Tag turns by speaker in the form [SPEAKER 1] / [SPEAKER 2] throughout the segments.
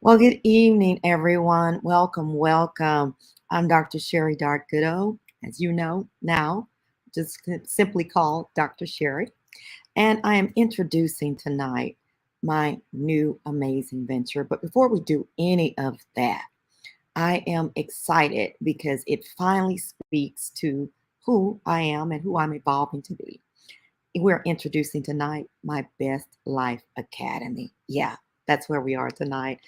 [SPEAKER 1] Well, good evening, everyone. Welcome, welcome. I'm Dr. Sheri Dark-Goudeau, as you know now, just simply called Dr. Sheri. And I am introducing tonight my new amazing venture. But before we do any of that, I am excited because it finally speaks to who I am and who I'm evolving to be. We're introducing tonight my Best Life Academy. Yeah, that's where we are tonight.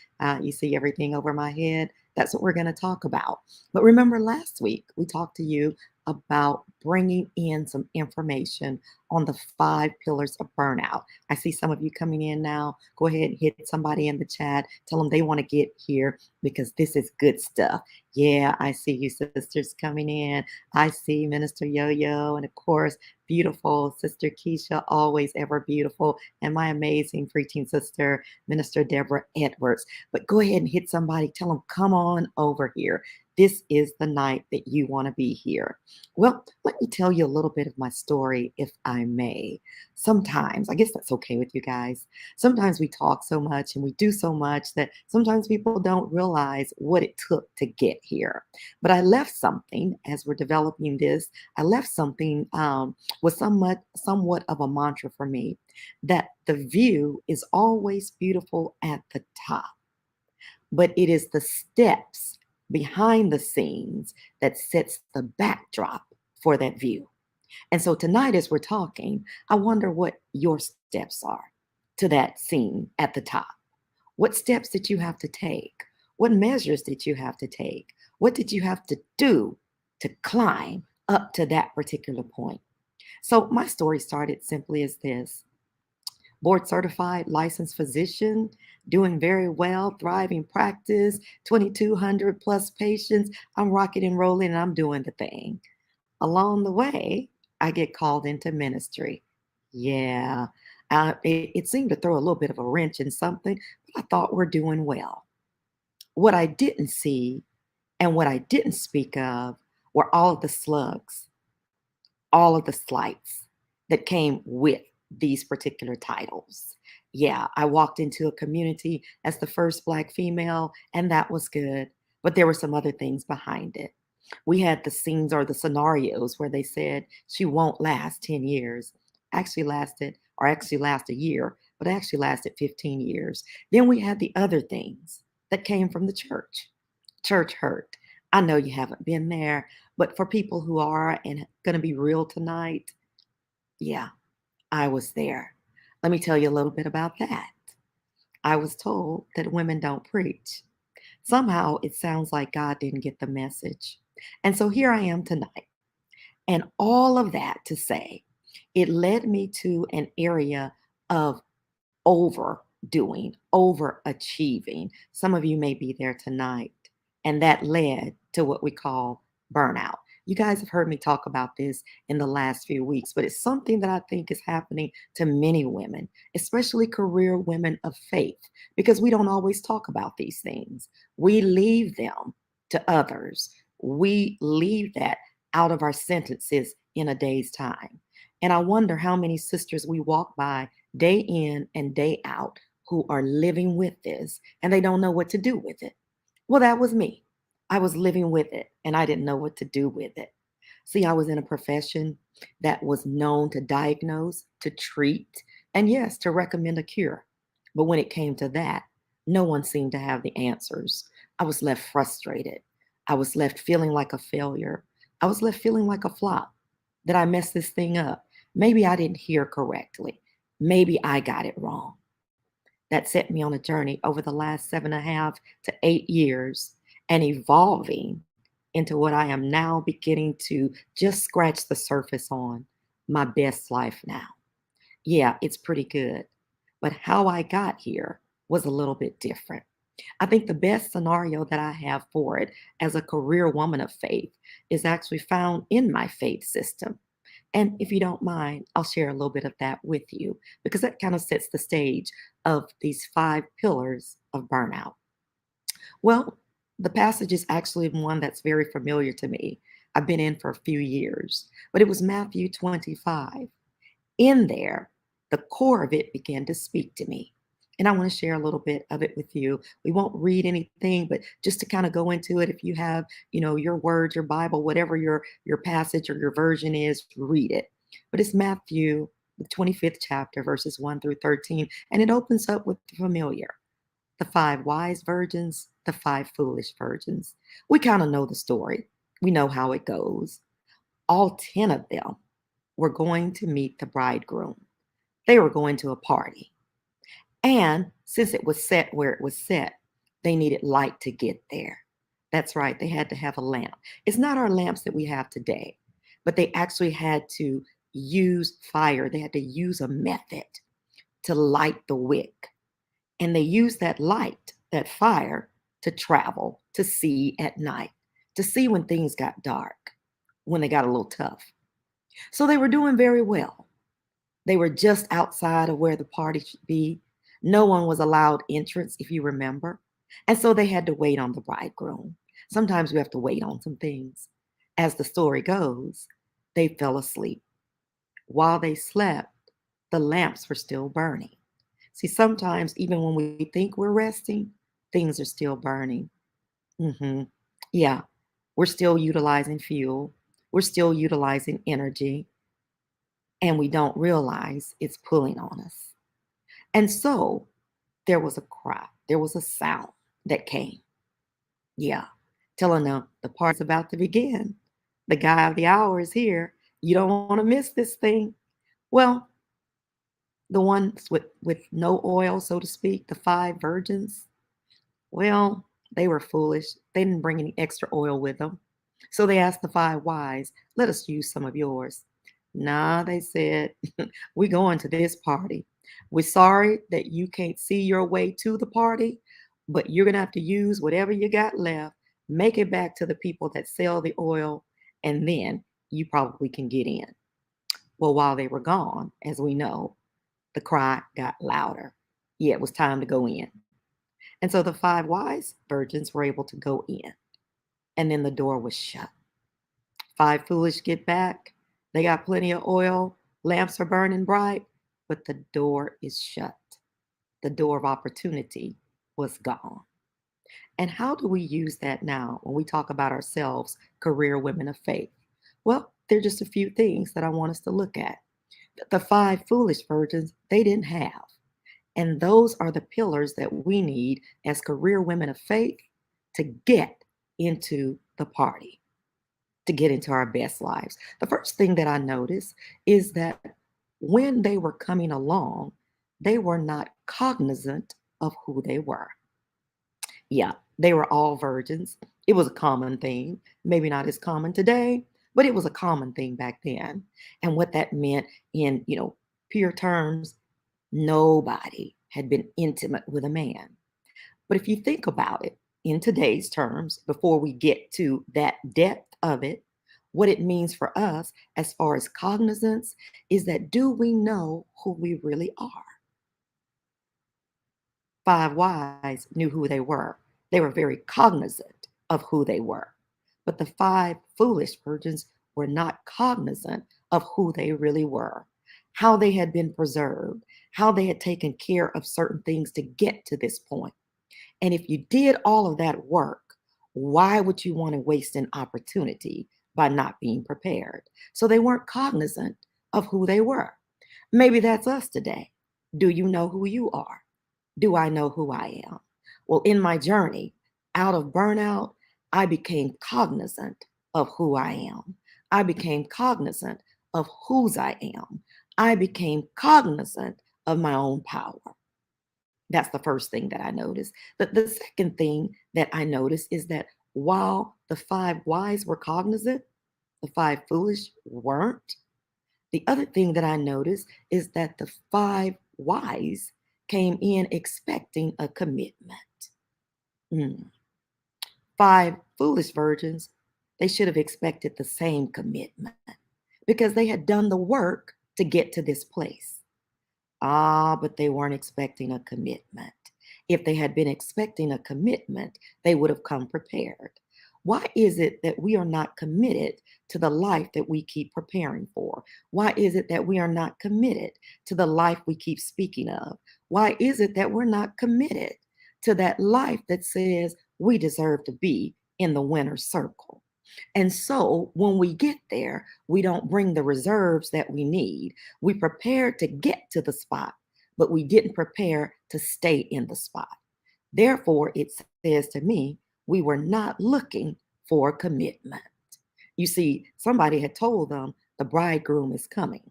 [SPEAKER 1] You see everything over my head. That's what we're going to talk about. But remember, last week we talked to you about bringing in some information on the 5 pillars of burnout. I see some of you coming in now. Go ahead and hit somebody in the chat. Tell them they want to get here because this is good stuff. Yeah, I see you sisters coming in. I see Minister Yo-Yo, and of course, beautiful Sister Keisha, always ever beautiful, and my amazing preaching sister, Minister Deborah Edwards. But go ahead and hit somebody, tell them, come on over here. This is the night that you want to be here. Well, let me tell you a little bit of my story, if I may. Sometimes, I guess that's okay with you guys. Sometimes we talk so much and we do so much that sometimes people don't realize what it took to get here. But I left something as we're developing this. I left something was somewhat of a mantra for me that the view is always beautiful at the top, but it is the steps behind the scenes that sets the backdrop for that view. And so tonight, as we're talking, I wonder what your steps are to that scene at the top. What steps did you have to take? What measures did you have to take? What did you have to do to climb up to that particular point? So my story started simply as this: board certified licensed physician, doing very well, thriving practice, 2,200 plus patients. I'm rocking and rolling and I'm doing the thing. Along the way, I get called into ministry. Yeah, it seemed to throw a little bit of a wrench in something, but I thought we're doing well. What I didn't see and what I didn't speak of were all of the slugs, all of the slights that came with these particular titles. Yeah, I walked into a community as the first Black female, and that was good. But there were some other things behind it. We had the scenes or the scenarios where they said she won't last 10 years. Actually last a year, but actually lasted 15 years. Then we had the other things that came from the church. Church hurt. I know you haven't been there, but for people who are and going to be real tonight, yeah, I was there. Let me tell you a little bit about that. I was told that women don't preach. Somehow it sounds like God didn't get the message. And so here I am tonight. And all of that to say, it led me to an area of overdoing, overachieving. Some of you may be there tonight. And that led to what we call burnout. You guys have heard me talk about this in the last few weeks, but it's something that I think is happening to many women, especially career women of faith, because we don't always talk about these things. We leave them to others. We leave that out of our sentences in a day's time. And I wonder how many sisters we walk by day in and day out who are living with this and they don't know what to do with it. Well, that was me. I was living with it and I didn't know what to do with it. See, I was in a profession that was known to diagnose, to treat, and yes, to recommend a cure. But when it came to that, no one seemed to have the answers. I was left frustrated. I was left feeling like a failure. I was left feeling like a flop. Did I mess this thing up? Maybe I didn't hear correctly. Maybe I got it wrong. That set me on a journey over the last 7.5 to 8 years and evolving into what I am now beginning to just scratch the surface on my best life now. Yeah, it's pretty good. But how I got here was a little bit different. I think the best scenario that I have for it as a career woman of faith is actually found in my faith system. And if you don't mind, I'll share a little bit of that with you because that kind of sets the stage of these 5 pillars of burnout. Well, the passage is actually one that's very familiar to me. I've been in for a few years, but it was Matthew 25. In there, the core of it began to speak to me. And I want to share a little bit of it with you. We won't read anything, but just to kind of go into it, if you have, your words, your Bible, whatever your passage or your version is, read it. But it's Matthew, the 25th chapter, verses 1 through 13, and it opens up with the familiar. The five wise virgins, the five foolish virgins. We kind of know the story. We know how it goes. All 10 of them were going to meet the bridegroom. They were going to a party. And since it was set where it was set, they needed light to get there. That's right, they had to have a lamp. It's not our lamps that we have today, but they actually had to use fire. They had to use a method to light the wick. And they used that light, that fire, to travel, to see at night, to see when things got dark, when they got a little tough. So they were doing very well. They were just outside of where the party should be. No one was allowed entrance, if you remember. And so they had to wait on the bridegroom. Sometimes we have to wait on some things. As the story goes, they fell asleep. While they slept, the lamps were still burning. See, sometimes even when we think we're resting, things are still burning. hmm Yeah, we're still utilizing fuel. We're still utilizing energy, and we don't realize it's pulling on us. And so there was a cry, there was a sound that came. Yeah, telling them the party's about to begin. The guy of the hour is here. You don't want to miss this thing. Well, the ones with no oil, so to speak, the five virgins, well, they were foolish. They didn't bring any extra oil with them. So they asked the five wise, let us use some of yours. Nah, they said, we're going to this party. We're sorry that you can't see your way to the party, but you're going to have to use whatever you got left, make it back to the people that sell the oil, and then you probably can get in. Well, while they were gone, as we know, the cry got louder. Yeah, it was time to go in. And so the five wise virgins were able to go in, and then the door was shut. Five foolish get back. They got plenty of oil, lamps are burning bright, but the door is shut. The door of opportunity was gone. And how do we use that now when we talk about ourselves, career women of faith? Well, there are just a few things that I want us to look at. The five foolish virgins, they didn't have. And those are the pillars that we need as career women of faith to get into the party, to get into our best lives. The first thing that I noticed is that when they were coming along, they were not cognizant of who they were. Yeah, they were all virgins. It was a common thing, maybe not as common today, but it was a common thing back then. And what that meant in, pure terms, nobody had been intimate with a man. But if you think about it in today's terms, before we get to that depth of it, what it means for us as far as cognizance is that do we know who we really are? Five wise knew who they were. They were very cognizant of who they were. But the five foolish virgins were not cognizant of who they really were, how they had been preserved, how they had taken care of certain things to get to this point. And if you did all of that work, why would you want to waste an opportunity by not being prepared? So they weren't cognizant of who they were. Maybe that's us today. Do you know who you are? Do I know who I am? Well, in my journey out of burnout, I became cognizant of who I am. I became cognizant of whose I am. I became cognizant of my own power. That's the first thing that I noticed. The second thing that I noticed is that while the five wise were cognizant, the five foolish weren't. The other thing that I noticed is that the five wise came in expecting a commitment. Mm. Five foolish virgins, they should have expected the same commitment because they had done the work to get to this place. Ah, but they weren't expecting a commitment. If they had been expecting a commitment, they would have come prepared. Why is it that we are not committed to the life that we keep preparing for? Why is it that we are not committed to the life we keep speaking of? Why is it that we're not committed to that life that says we deserve to be in the winner's circle? And so when we get there, we don't bring the reserves that we need. We prepared to get to the spot, but we didn't prepare to stay in the spot. Therefore, it says to me, we were not looking for commitment. You see, somebody had told them the bridegroom is coming.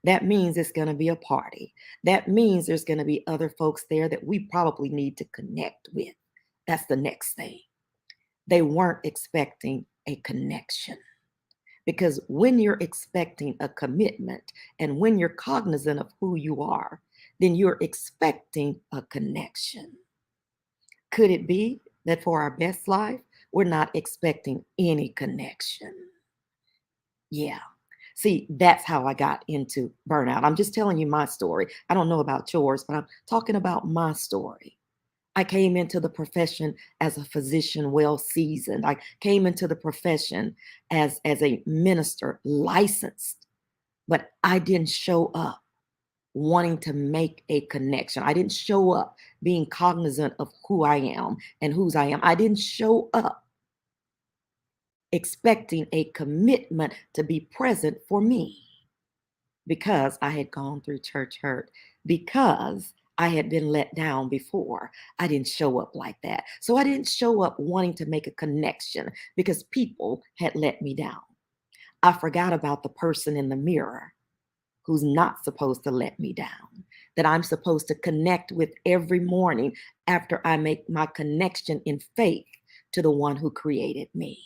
[SPEAKER 1] That means it's going to be a party. That means there's going to be other folks there that we probably need to connect with. That's the next thing. They weren't expecting a connection. Because when you're expecting a commitment and when you're cognizant of who you are, then you're expecting a connection. Could it be that for our best life, we're not expecting any connection? Yeah. See, that's how I got into burnout. I'm just telling you my story. I don't know about yours, but I'm talking about my story. I came into the profession as a physician, well seasoned. I came into the profession as a minister, licensed, but I didn't show up wanting to make a connection. I didn't show up being cognizant of who I am and whose I am. I didn't show up expecting a commitment to be present for me because I had gone through church hurt, because I had been let down before. I didn't show up like that. So I didn't show up wanting to make a connection because people had let me down. I forgot about the person in the mirror who's not supposed to let me down, that I'm supposed to connect with every morning after I make my connection in faith to the one who created me.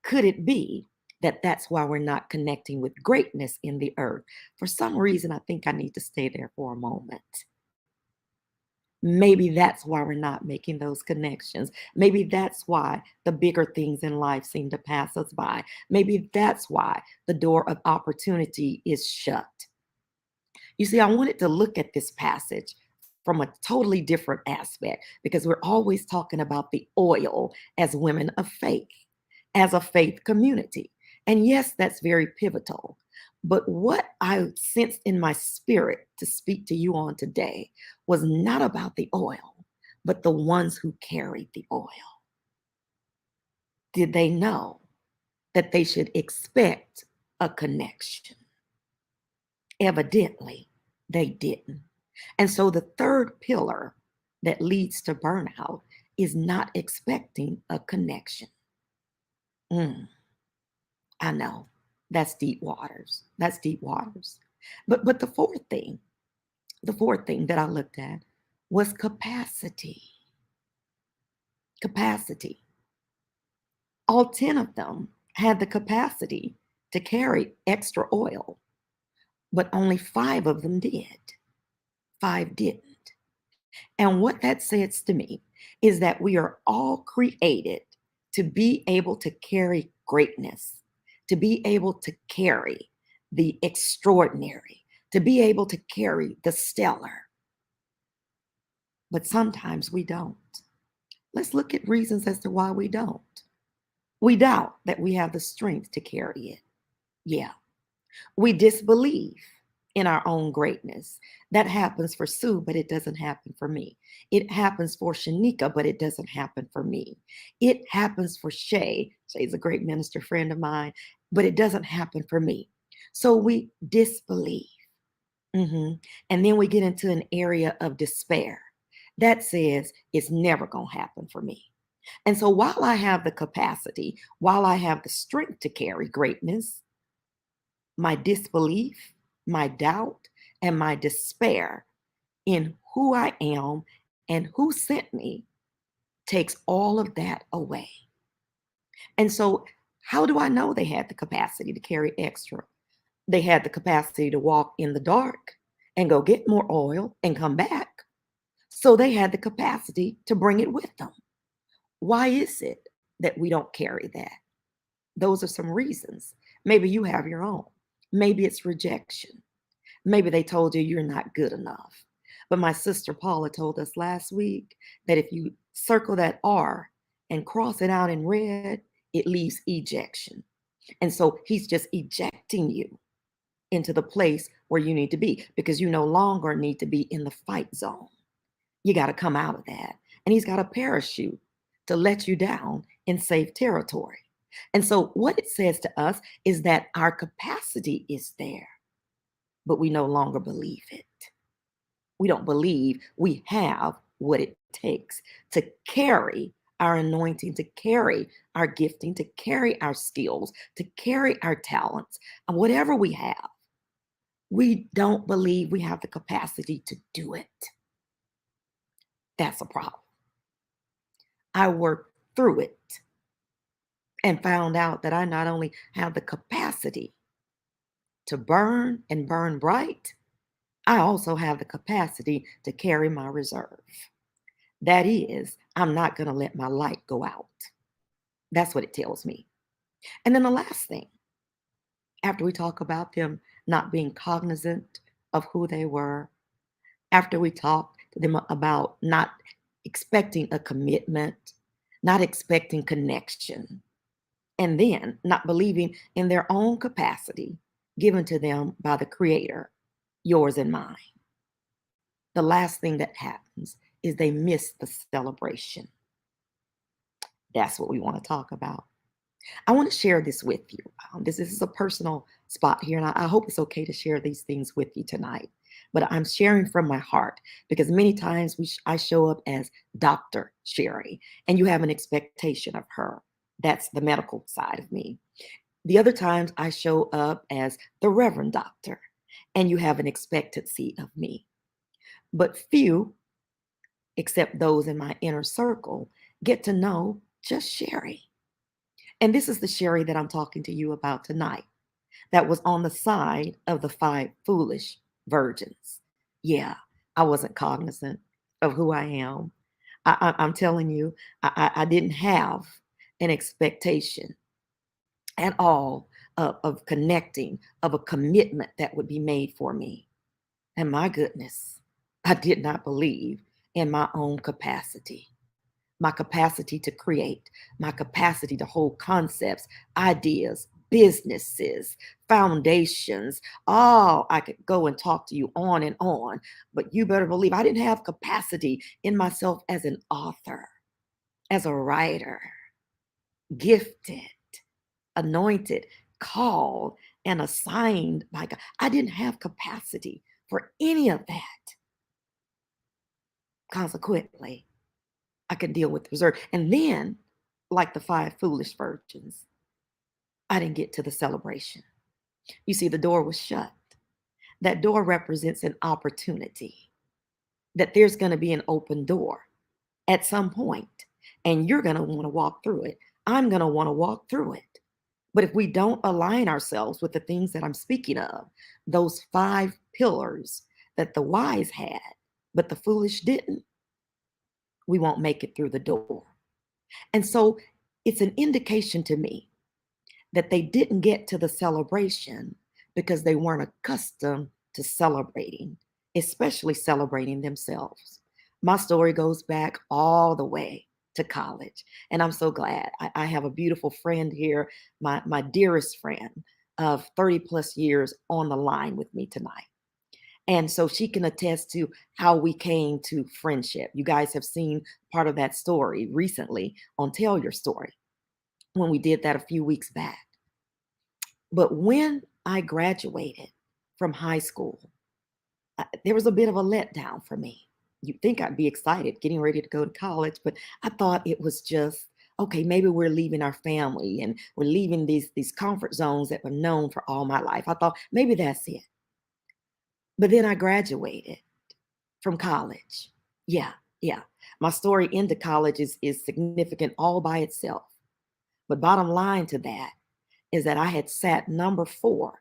[SPEAKER 1] Could it be that that's why we're not connecting with greatness in the earth? For some reason, I think I need to stay there for a moment. Maybe that's why we're not making those connections. Maybe that's why the bigger things in life seem to pass us by. Maybe that's why the door of opportunity is shut. You see, I wanted to look at this passage from a totally different aspect because we're always talking about the oil as women of faith, as a faith community. And yes, that's very pivotal. But what I sensed in my spirit to speak to you on today was not about the oil, but the ones who carried the oil. Did they know that they should expect a connection? Evidently, they didn't. And so the third pillar that leads to burnout is not expecting a connection. I know that's deep waters. That's deep waters. But the fourth thing that I looked at was capacity. Capacity. All 10 of them had the capacity to carry extra oil, but only 5 of them did. 5 didn't. And what that says to me is that we are all created to be able to carry greatness, to be able to carry the extraordinary, to be able to carry the stellar. But sometimes we don't. Let's look at reasons as to why we don't. We doubt that we have the strength to carry it. Yeah. We disbelieve in our own greatness. That happens for Sue, but it doesn't happen for me. It happens for Shanika, but it doesn't happen for me. It happens for Shay. Shay's a great minister friend of mine, but it doesn't happen for me. So we disbelieve. And then we get into an area of despair that says it's never going to happen for me. And so while I have the capacity, while I have the strength to carry greatness, my disbelief, my doubt, and my despair in who I am and who sent me takes all of that away. And so, how do I know they had the capacity to carry extra? They had the capacity to walk in the dark and go get more oil and come back. So, they had the capacity to bring it with them. Why is it that we don't carry that? Those are some reasons. Maybe you have your own. Maybe it's rejection. Maybe they told you you're not good enough. But my sister Paula told us last week that if you circle that R and cross it out in red, it leaves ejection. And so he's just ejecting you into the place where you need to be because you no longer need to be in the fight zone. You got to come out of that. And he's got a parachute to let you down in safe territory. And so what it says to us is that our capacity is there, but we no longer believe it. We don't believe we have what it takes to carry our anointing, to carry our gifting, to carry our skills, to carry our talents, and whatever we have. We don't believe we have the capacity to do it. That's a problem. I worked through it and found out that I not only have the capacity to burn and burn bright, I also have the capacity to carry my reserve. That is, I'm not going to let my light go out. That's what it tells me. And then the last thing, after we talk about them not being cognizant of who they were, after we talk to them about not expecting a commitment, not expecting connection, and then not believing in their own capacity given to them by the Creator, yours and mine. The last thing that happens is they miss the celebration. That's what we want to talk about. I want to share this with you. This is a personal spot here, and I hope it's okay to share these things with you tonight. But I'm sharing from my heart because many times I show up as Dr. Sheri, and you have an expectation of her. That's the medical side of me. The other times I show up as the Reverend Doctor, and you have an expectancy of me. But few, except those in my inner circle, get to know just Sheri. And this is the Sheri that I'm talking to you about tonight, that was on the side of the 5 foolish virgins. Yeah, I wasn't cognizant of who I am. I'm telling you, I didn't have an expectation at all of connecting, of a commitment that would be made for me. And my goodness, I did not believe in my own capacity. My capacity to create, my capacity to hold concepts, ideas, businesses, foundations. Oh, I could go and talk to you on and on, but you better believe I didn't have capacity in myself as an author, as a writer, gifted, anointed, called, and assigned by God. I didn't have capacity for any of that. Consequently, I could deal with reserve. And then, like the 5 foolish virgins, I didn't get to the celebration. You see, the door was shut. That door represents an opportunity, that there's going to be an open door at some point, and you're going to want to walk through it. I'm going to want to walk through it. But if we don't align ourselves with the things that I'm speaking of, those 5 pillars that the wise had, but the foolish didn't, we won't make it through the door. And so it's an indication to me that they didn't get to the celebration because they weren't accustomed to celebrating, especially celebrating themselves. My story goes back all the way to college, and I'm so glad. I have a beautiful friend here, my dearest friend of 30 plus years on the line with me tonight. And so she can attest to how we came to friendship. You guys have seen part of that story recently on Tell Your Story when we did that a few weeks back. But when I graduated from high school, there was a bit of a letdown for me. You'd think I'd be excited getting ready to go to college, but I thought it was just, okay, maybe we're leaving our family and we're leaving these comfort zones that were known for all my life. I thought maybe that's it. But then I graduated from college. Yeah, yeah. My story into college is significant all by itself. But bottom line to that is that I had sat number 4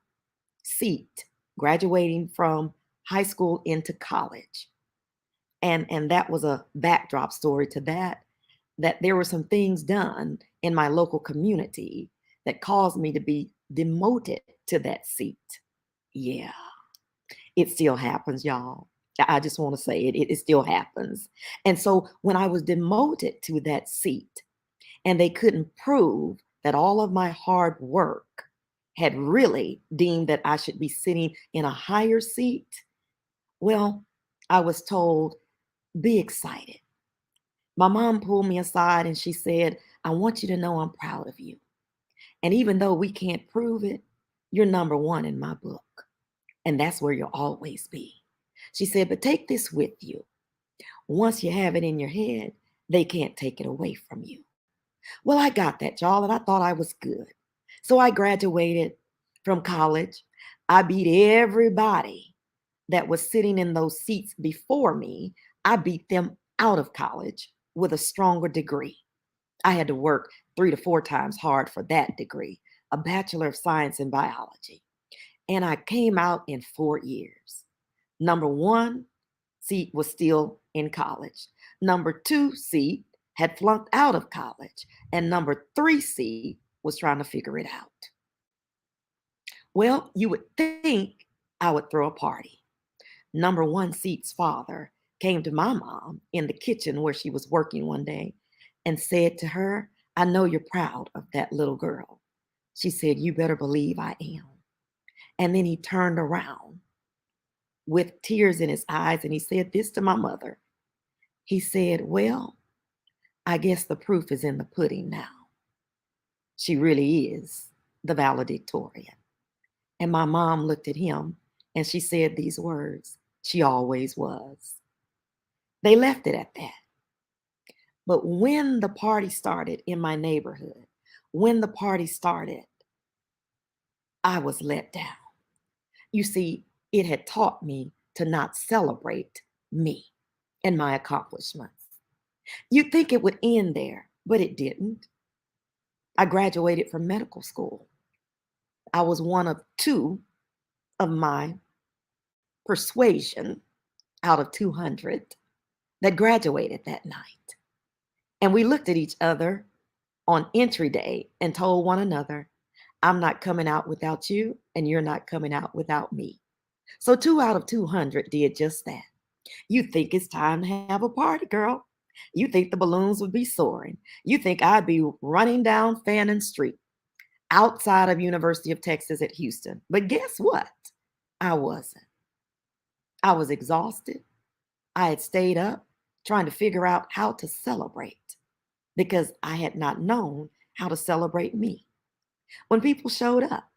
[SPEAKER 1] seat graduating from high school into college. And that was a backdrop story to that there were some things done in my local community that caused me to be demoted to that seat. Yeah, it still happens, y'all. I just want to say it still happens. And so when I was demoted to that seat, and they couldn't prove that all of my hard work had really deemed that I should be sitting in a higher seat, well, I was told, be excited. My mom pulled me aside and she said, I want you to know I'm proud of you. And even though we can't prove it, you're number one in my book. And that's where you'll always be. She said, but take this with you. Once you have it in your head, they can't take it away from you. Well, I got that, y'all, and I thought I was good. So I graduated from college. I beat everybody that was sitting in those seats before me. I beat them out of college with a stronger degree. I had to work 3 to 4 times hard for that degree, a Bachelor of Science in Biology. And I came out in 4 years. Number one seat was still in college. Number 2 seat had flunked out of college. And number 3 seat was trying to figure it out. Well, you would think I would throw a party. Number 1 seat's father came to my mom in the kitchen where she was working one day and said to her, I know you're proud of that little girl. She said, you better believe I am. And then he turned around with tears in his eyes and he said this to my mother. He said, well, I guess the proof is in the pudding now. She really is the valedictorian. And my mom looked at him and she said these words, she always was. They left it at that. But when the party started in my neighborhood, when the party started, I was let down. You see, it had taught me to not celebrate me and my accomplishments. You'd think it would end there, but it didn't. I graduated from medical school. I was one of 2 of my persuasion out of 200 that graduated that night. And we looked at each other on entry day and told one another, I'm not coming out without you, and you're not coming out without me. So 2 out of 200 did just that. You think it's time to have a party, girl. You think the balloons would be soaring. You think I'd be running down Fannin Street outside of University of Texas at Houston. But guess what? I wasn't. I was exhausted. I had stayed up trying to figure out how to celebrate because I had not known how to celebrate me. When people showed up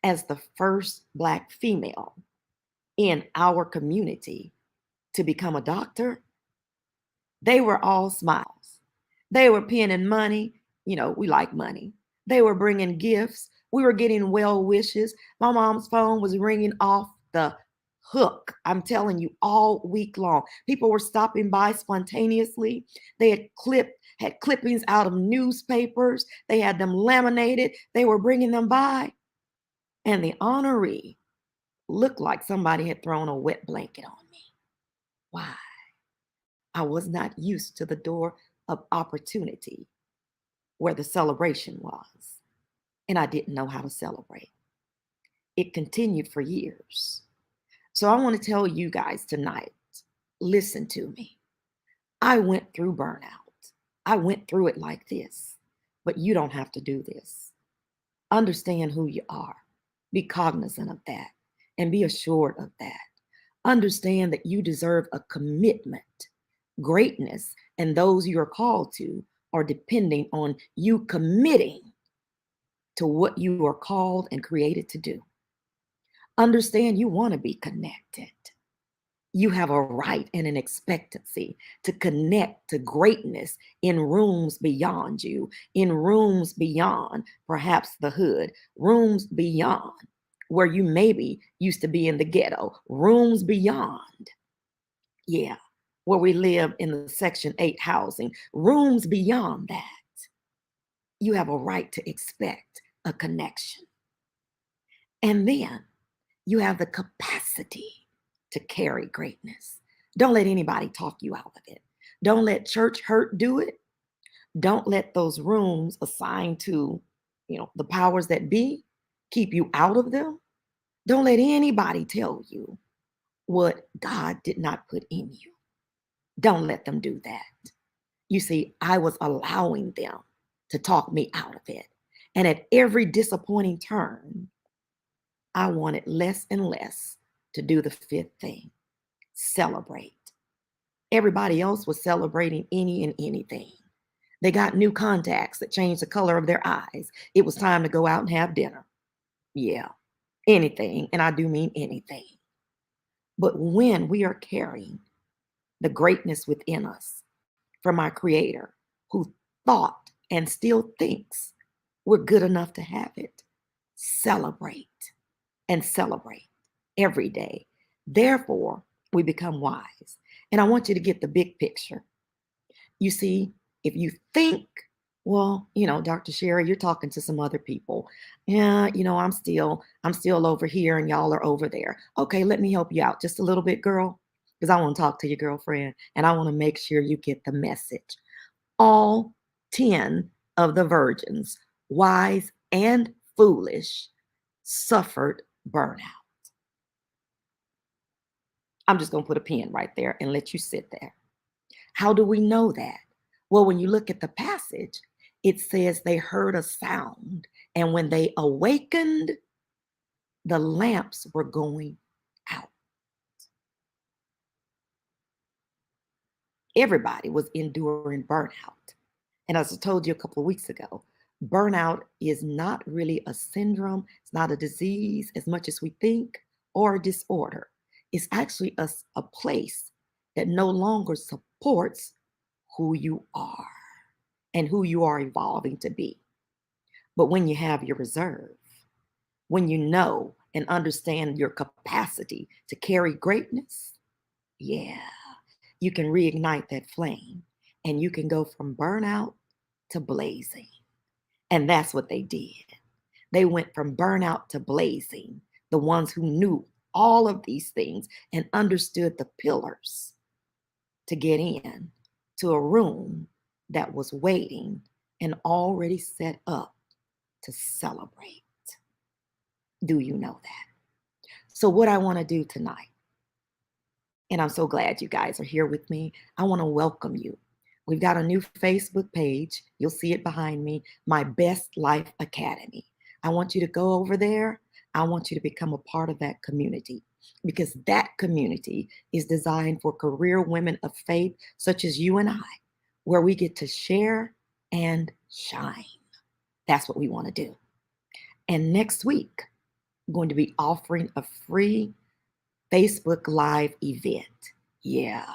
[SPEAKER 1] as the first Black female in our community to become a doctor, they were all smiles. They were pinning money. You know, we like money. They were bringing gifts. We were getting well wishes. My mom's phone was ringing off the hook. I'm telling you, all week long. People were stopping by spontaneously. They had clippings out of newspapers. They had them laminated. They were bringing them by. And the honoree looked like somebody had thrown a wet blanket on me. Why? I was not used to the door of opportunity where the celebration was, and I didn't know how to celebrate. It continued for years. So I want to tell you guys tonight, listen to me. I went through burnout. I went through it like this, but you don't have to do this. Understand who you are. Be cognizant of that and be assured of that. Understand that you deserve a commitment. Greatness and those you are called to are depending on you committing to what you are called and created to do. Understand you want to be connected. You have a right and an expectancy to connect to greatness in rooms beyond you, in rooms beyond perhaps the hood, rooms beyond where you maybe used to be in the ghetto, rooms beyond. Yeah. Where we live in the Section 8 housing, rooms beyond that, you have a right to expect a connection. And then you have the capacity to carry greatness. Don't let anybody talk you out of it. Don't let church hurt do it. Don't let those rooms assigned to, the powers that be keep you out of them. Don't let anybody tell you what God did not put in you. Don't let them do that. You see, I was allowing them to talk me out of it. And at every disappointing turn, I wanted less and less to do the fifth thing: celebrate. Everybody else was celebrating any and anything. They got new contacts that changed the color of their eyes. It was time to go out and have dinner. Yeah, anything. And I do mean anything. But when we are carrying the greatness within us from our Creator, who thought and still thinks we're good enough to have it, celebrate and celebrate every day. Therefore, we become wise. And I want you to get the big picture. You see, if you think, well, Dr. Sheri, you're talking to some other people. Yeah, I'm still over here and y'all are over there. Okay, let me help you out just a little bit, girl, because I want to talk to your girlfriend and I want to make sure you get the message. All 10 of the virgins, wise and foolish, suffered burnout. I'm just going to put a pin right there and let you sit there. How do we know that? Well, when you look at the passage, it says they heard a sound, and when they awakened, the lamps were going out. Everybody was enduring burnout. And as I told you a couple of weeks ago, burnout is not really a syndrome. It's not a disease as much as we think, or a disorder. It's actually a place that no longer supports who you are and who you are evolving to be. But when you have your reserve, when you know and understand your capacity to carry greatness, yeah, you can reignite that flame and you can go from burnout to blazing. And that's what they did. They went from burnout to blazing, the ones who knew all of these things and understood the pillars to get in to a room that was waiting and already set up to celebrate. Do you know that? So what I want to do tonight, and I'm so glad you guys are here with me, I want to welcome you. We've got a new Facebook page. You'll see it behind me, My Best Life Academy. I want you to go over there. I want you to become a part of that community, because that community is designed for career women of faith, such as you and I, where we get to share and shine. That's what we want to do. And next week, I'm going to be offering a free Facebook Live event. Yeah,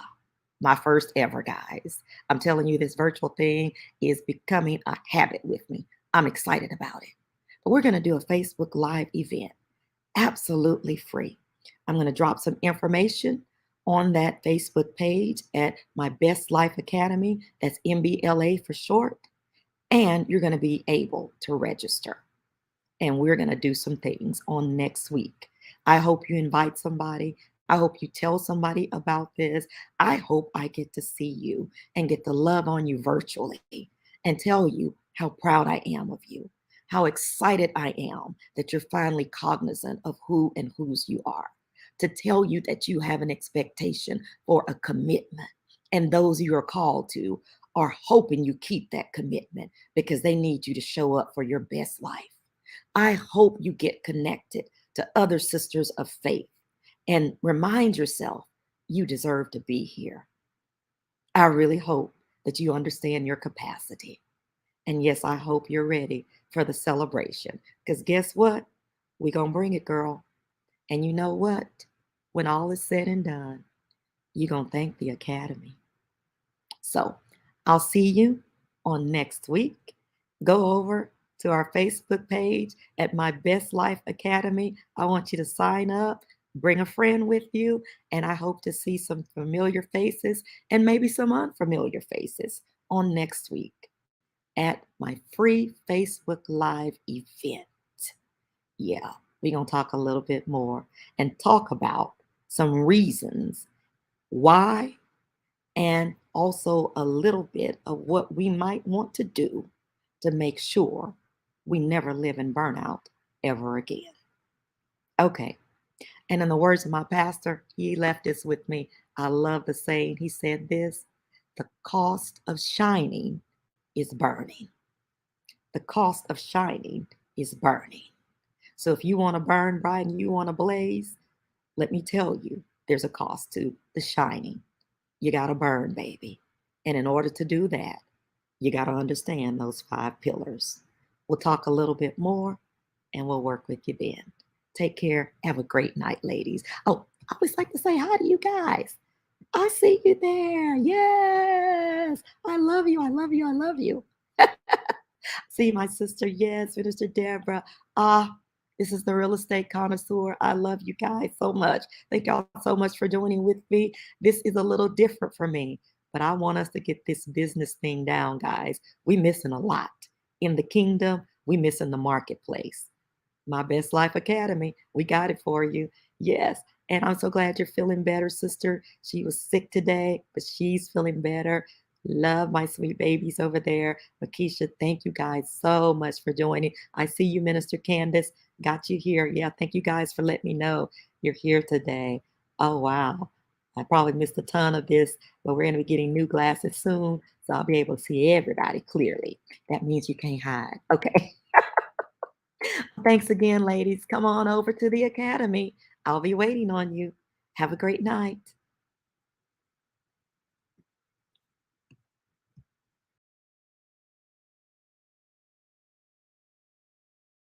[SPEAKER 1] my first ever, guys. I'm telling you, this virtual thing is becoming a habit with me. I'm excited about it. But we're going to do a Facebook Live event, absolutely free. I'm going to drop some information on that Facebook page at My Best Life Academy. That's MBLA for short. And you're going to be able to register. And we're going to do some things on next week. I hope you invite somebody. I hope you tell somebody about this. I hope I get to see you and get to love on you virtually and tell you how proud I am of you, how excited I am that you're finally cognizant of who and whose you are, to tell you that you have an expectation for a commitment. And those you are called to are hoping you keep that commitment because they need you to show up for your best life. I hope you get connected to other sisters of faith and remind yourself you deserve to be here. I really hope that you understand your capacity. And yes, I hope you're ready for the celebration, because guess what? We're going to bring it, girl. And you know what? When all is said and done, you're going to thank the Academy. So I'll see you on next week. Go over to our Facebook page at My Best Life Academy. I want you to sign up, bring a friend with you, and I hope to see some familiar faces and maybe some unfamiliar faces on next week at my free Facebook Live event. Yeah, we're going to talk a little bit more and talk about some reasons why, and also a little bit of what we might want to do to make sure we never live in burnout ever again. Okay. And in the words of my pastor, he left this with me. I love the saying. He said this: the cost of shining is burning. The cost of shining is burning. So if you want to burn bright and you want to blaze, let me tell you, there's a cost to the shining. You got to burn, baby. And in order to do that, you got to understand those 5 pillars. We'll talk a little bit more and we'll work with you then. Take care. Have a great night, ladies. Oh, I always like to say hi to you guys. I see you there. Yes. I love you. I love you. I love you. See my sister. Yes, Minister Deborah. Ah, this is the real estate connoisseur. I love you guys so much. Thank y'all so much for joining with me. This is a little different for me, but I want us to get this business thing down, guys. We missing a lot in the kingdom. We missing the marketplace. My Best Life Academy. We got it for you. Yes. And I'm so glad you're feeling better, sister. She was sick today, but she's feeling better. Love my sweet babies over there. Makisha, thank you guys so much for joining. I see you, Minister Candace. Got you here. Yeah, thank you guys for letting me know you're here today. Oh, wow. I probably missed a ton of this, but we're going to be getting new glasses soon, so I'll be able to see everybody clearly. That means you can't hide. Okay. Thanks again, ladies. Come on over to the academy. I'll be waiting on you. Have a great night.